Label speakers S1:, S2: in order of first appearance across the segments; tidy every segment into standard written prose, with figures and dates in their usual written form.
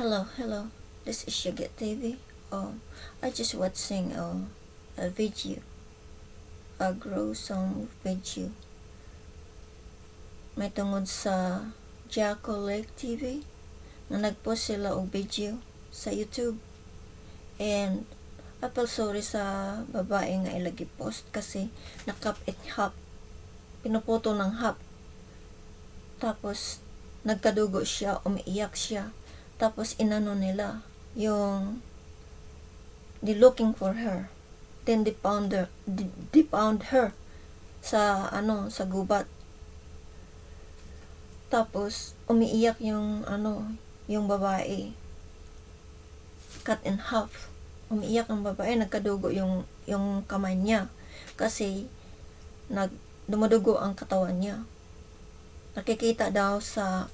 S1: Hello. This is Shaget TV. I just watching a video, a gruesome video. May tungod sa Jacko Lake TV na nagpost sila og video sa YouTube. And apal sorry sa babae nga ilagi post kasi nakap it hap. Pinuputo ng hap. Tapos nagkadugo siya, umiiyak siya. Tapos inano nila yung they looking for her. Then they found her sa sa gubat. Tapos umiiyak yung babae. Cut in half. Umiiyak ang babae, nagkadugo yung kamay niya kasi dumadugo ang katawan niya. Nakikita daw sa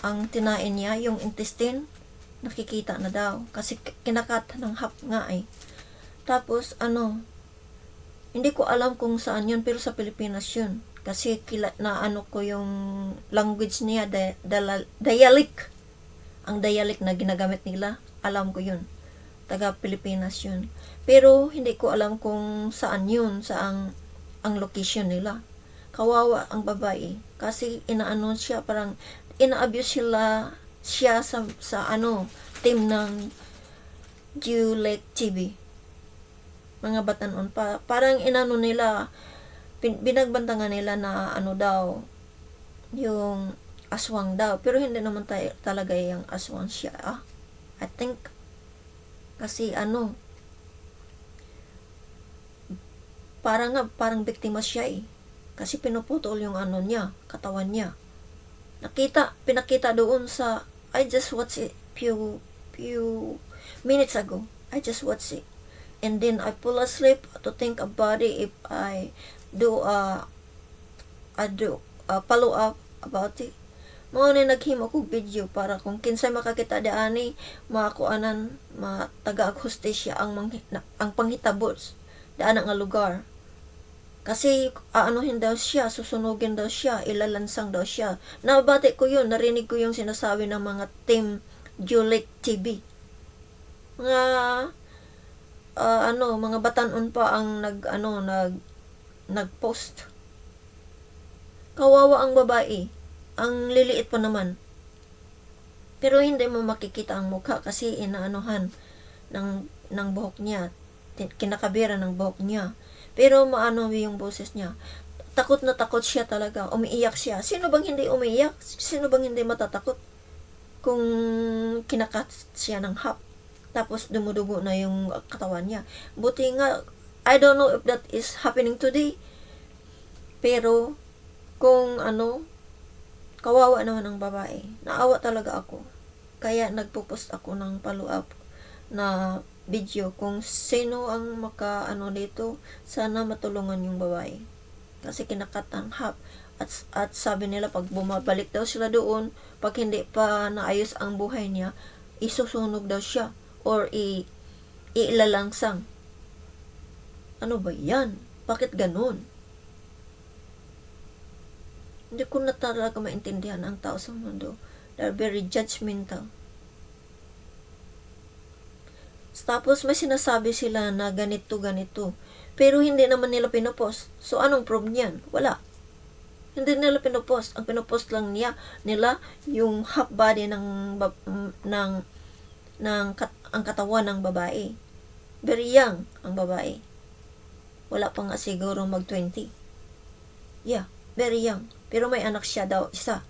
S1: ang tinain niya, yung intestine, nakikita na daw kasi kinakat ng hap nga eh. Tapos hindi ko alam kung saan yun, pero sa Pilipinas yun kasi ko yung language niya, dialect. Ang dialect na ginagamit nila, alam ko yun, taga Pilipinas yun, pero hindi ko alam kung saan yun, ang location nila. Kawawa ang babae kasi inaano siya, parang ina-abuse siya sa team ng Lake TV, mga batanon pa, parang inano nila, binagbantangan nila na daw yung aswang daw, pero hindi naman talaga yung aswang siya. I think kasi parang biktima siya eh, kasi pinuputol yung niya, katawan niya. Pinakita doon sa, I just watched it few minutes ago. I just watched it. And then I fall asleep to think about it if I do a follow up about it. Mao ni naghimo ko video para kung kinsay makakita diani makakuanan, mataga og hustisya ang panghitabo daan nga lugar. Kasi anuhin daw siya, susunugin daw siya, ilalansang daw siya. Nabati ko yun, narinig ko yung sinasabi ng mga team Lake TV. Mga mga batanon pa ang nag-post. Kawawa ang babae. Ang liliit pa naman. Pero hindi mo makikita ang mukha kasi inaanuhan ng buhok niya. Kinakabira ng buhok niya. Pero maano yung boses niya. Takot na takot siya talaga. Umiiyak siya. Sino bang hindi umiiyak? Sino bang hindi matatakot? Kung kinakat siya ng hap. Tapos dumudugo na yung katawan niya. Buti nga, I don't know if that is happening today. Pero, kung kawawa naman ang babae. Naawa talaga ako. Kaya nagpo-post ako ng follow-up na video kung sino ang dito, sana matulungan yung babae kasi kinakat ang hap at sabi nila pag bumabalik daw sila doon, pag hindi pa naayos ang buhay niya, isusunog daw siya or ilalangsang. Ano ba yan? Bakit ganun? Hindi ko na talaga maintindihan ang tao sa mundo. They're very judgmental. Tapos may sinasabi sila na ganito. Pero hindi naman nila pinopost. So anong proof niyan? Wala. Hindi nila pinopost. Ang pinopost lang nila yung half body ang katawan ng babae. Very young ang babae. Wala pa nga siguro mag-20. Yeah, very young. Pero may anak siya daw, isa.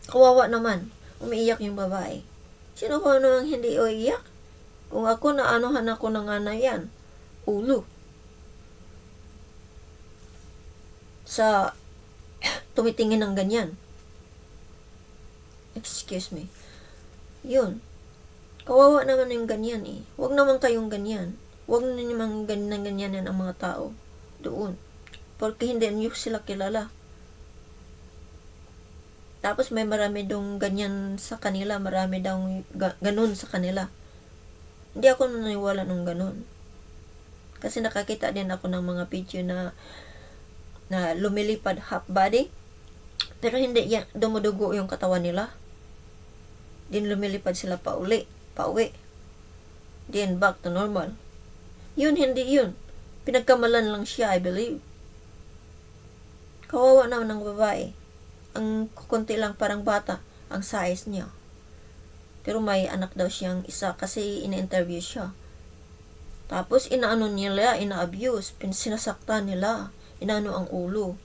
S1: Kawawa naman. Umiiyak yung babae. Sino ko namang hindi iiyak? Kung ako naanuhan ako ng yan, ulo. Sa tumitingin ng ganyan. Excuse me. Yun. Kawawa naman yung ganyan eh. Huwag naman kayong ganyan. Huwag naman ganyan ang mga tao doon. Porque hindi niyo sila kilala. Tapos may marami dong ganyan sa kanila, marami daw ganun sa kanila. Hindi ako naniwala nung ganun. Kasi nakakita din ako ng mga video na lumilipad half body, pero hindi yan dumudugo yung katawan nila. Then lumilipad sila pauwi. Then back to normal. Yun, hindi yun. Pinagkamalan lang siya, I believe. Kawawa naman ng babae. Ang kukunti lang, parang bata ang size niya. Pero may anak daw siyang isa kasi ina-interview siya. Tapos inaano nila, ina-abuse, sinasaktan nila, inaano ang ulo.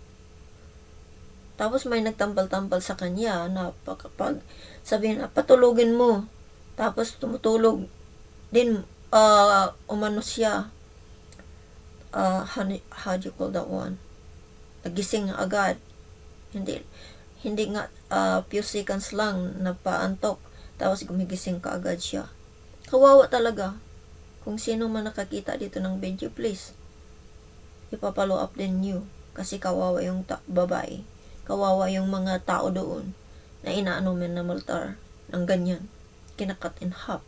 S1: Tapos may nagtampal-tampal sa kanya na pag sabihin na patulugin mo. Tapos tumutulog. Then umano siya. How do you call that one? Nagising agad. Hindi nga few seconds lang napaantok. Tapos gumigising ka agad siya. Kawawa talaga. Kung sino man nakakita dito ng video, please ipapalo up din nyo. Kasi kawawa yung babae. Kawawa yung mga tao doon na inaano men na multar ng ganyan. Kinakat in half.